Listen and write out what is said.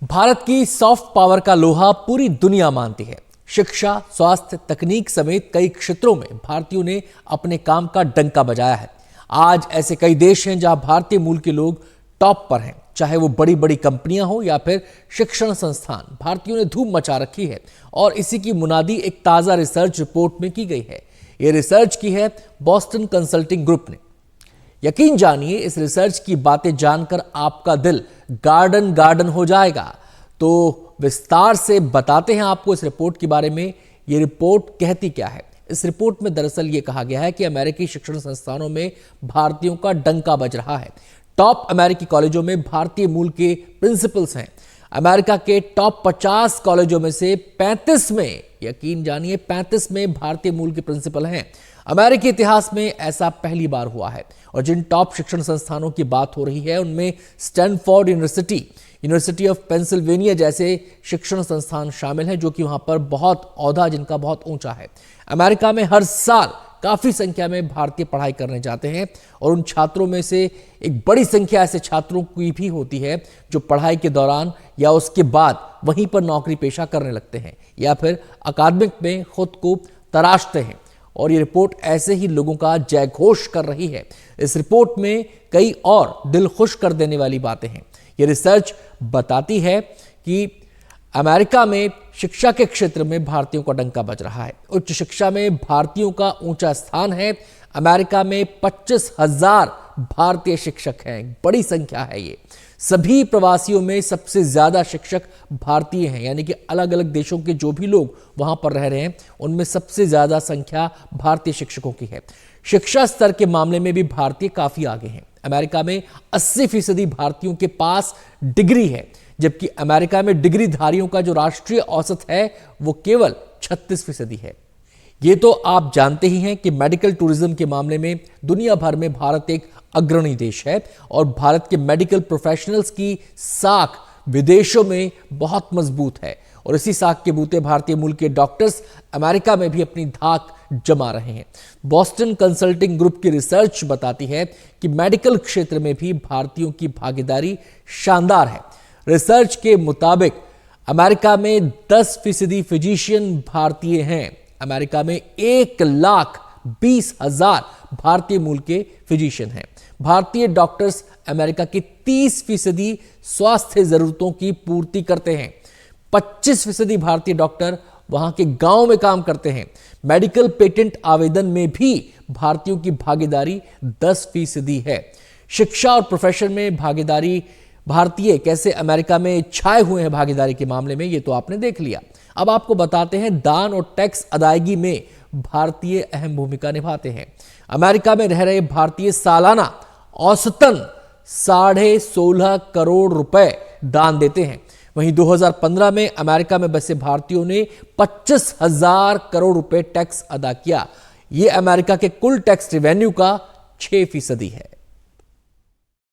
भारत की soft power का लोहा पूरी दुनिया मानती है। शिक्षा, स्वास्थ्य, तकनीक समेत कई क्षेत्रों में भारतीयों ने अपने काम का डंका बजाया है। आज ऐसे कई देश हैं जहां भारतीय मूल के लोग टॉप पर हैं, चाहे वो बड़ी बड़ी कंपनियां हो या फिर शिक्षण संस्थान। भारतीयों ने धूम मचा रखी है और इसी की मुनादी एक ताजा रिसर्च रिपोर्ट में की गई है। यह रिसर्च की है बॉस्टन कंसल्टिंग ग्रुप ने। यकीन जानिए, इस रिसर्च की बातें जानकर आपका दिल गार्डन गार्डन हो जाएगा। तो विस्तार से बताते हैं आपको इस रिपोर्ट के बारे में। ये रिपोर्ट कहती क्या है। इस रिपोर्ट में दरअसल ये कहा गया है कि अमेरिकी शिक्षण संस्थानों में भारतीयों का डंका बज रहा है। टॉप अमेरिकी कॉलेजों में भारतीय मूल के प्रिंसिपल्स हैं। अमेरिका के टॉप 50 कॉलेजों में से 35 में, यकीन जानिए 35 में भारतीय मूल के प्रिंसिपल हैं। अमेरिकी इतिहास में ऐसा पहली बार हुआ है। और जिन टॉप शिक्षण संस्थानों की बात हो रही है उनमें Stanford university, university of Pennsylvania जैसे शिक्षण संस्थान शामिल हैं, जो कि वहां पर बहुत औहदा जिनका बहुत ऊंचा है। अमेरिका में हर साल काफी संख्या में भारतीय पढ़ाई करने जाते हैं और उन छात्रों में से एक बड़ी संख्या ऐसे छात्रों की भी होती है जो पढ़ाई के दौरान या उसके बाद वहीं पर नौकरी पेशा करने लगते हैं या फिर अकादमिक में खुद को तराशते हैं। और ये रिपोर्ट ऐसे ही लोगों का जयघोष कर रही है। इस रिपोर्ट में कई और दिल खुश कर देने वाली बातें हैं। ये रिसर्च बताती है कि अमेरिका में शिक्षा के क्षेत्र में भारतीयों का डंका बज रहा है। उच्च शिक्षा में भारतीयों का ऊंचा स्थान है। अमेरिका में 25,000 भारतीय शिक्षक हैं, बड़ी संख्या है ये। सभी प्रवासियों में सबसे ज्यादा शिक्षक भारतीय हैं, यानी कि अलग अलग देशों के जो भी लोग वहां पर रह रहे हैं उनमें सबसे ज्यादा संख्या भारतीय शिक्षकों की है। शिक्षा स्तर के मामले में भी भारतीय काफी आगे हैं। अमेरिका में 80% भारतीयों के पास डिग्री है, जबकि अमेरिका में डिग्रीधारियों का जो राष्ट्रीय औसत है वो केवल 36% है। ये तो आप जानते ही हैं कि मेडिकल टूरिज्म के मामले में दुनिया भर में भारत एक अग्रणी देश है और भारत के मेडिकल प्रोफेशनल्स की साख विदेशों में बहुत मजबूत है। और इसी साख के बूते भारतीय मूल के डॉक्टर्स अमेरिका में भी अपनी धाक जमा रहे हैं। बॉस्टन कंसल्टिंग ग्रुप की रिसर्च बताती है कि मेडिकल क्षेत्र में भी भारतीयों की भागीदारी शानदार है। रिसर्च के मुताबिक अमेरिका में 10% फिजिशियन भारतीय हैं। अमेरिका में 1,20,000 भारतीय मूल के फिजिशियन हैं। भारतीय डॉक्टर्स अमेरिका की 30% स्वास्थ्य जरूरतों की पूर्ति करते हैं। 25% भारतीय डॉक्टर वहां के गांव में काम करते हैं। मेडिकल पेटेंट आवेदन में भी भारतीयों की भागीदारी 10% है। शिक्षा और प्रोफेशन में भागीदारी भारतीय कैसे अमेरिका में छाए हुए हैं भागीदारी के मामले में, ये तो आपने देख लिया। अब आपको बताते हैं दान और टैक्स अदायगी में भारतीय अहम भूमिका निभाते हैं। अमेरिका में रह रहे भारतीय सालाना औसतन 16.5 करोड़ रुपए दान देते हैं। वहीं 2015 में अमेरिका में बसे भारतीयों ने 25,000 करोड़ रुपए टैक्स अदा किया। यह अमेरिका के कुल टैक्स रेवेन्यू का 6% है।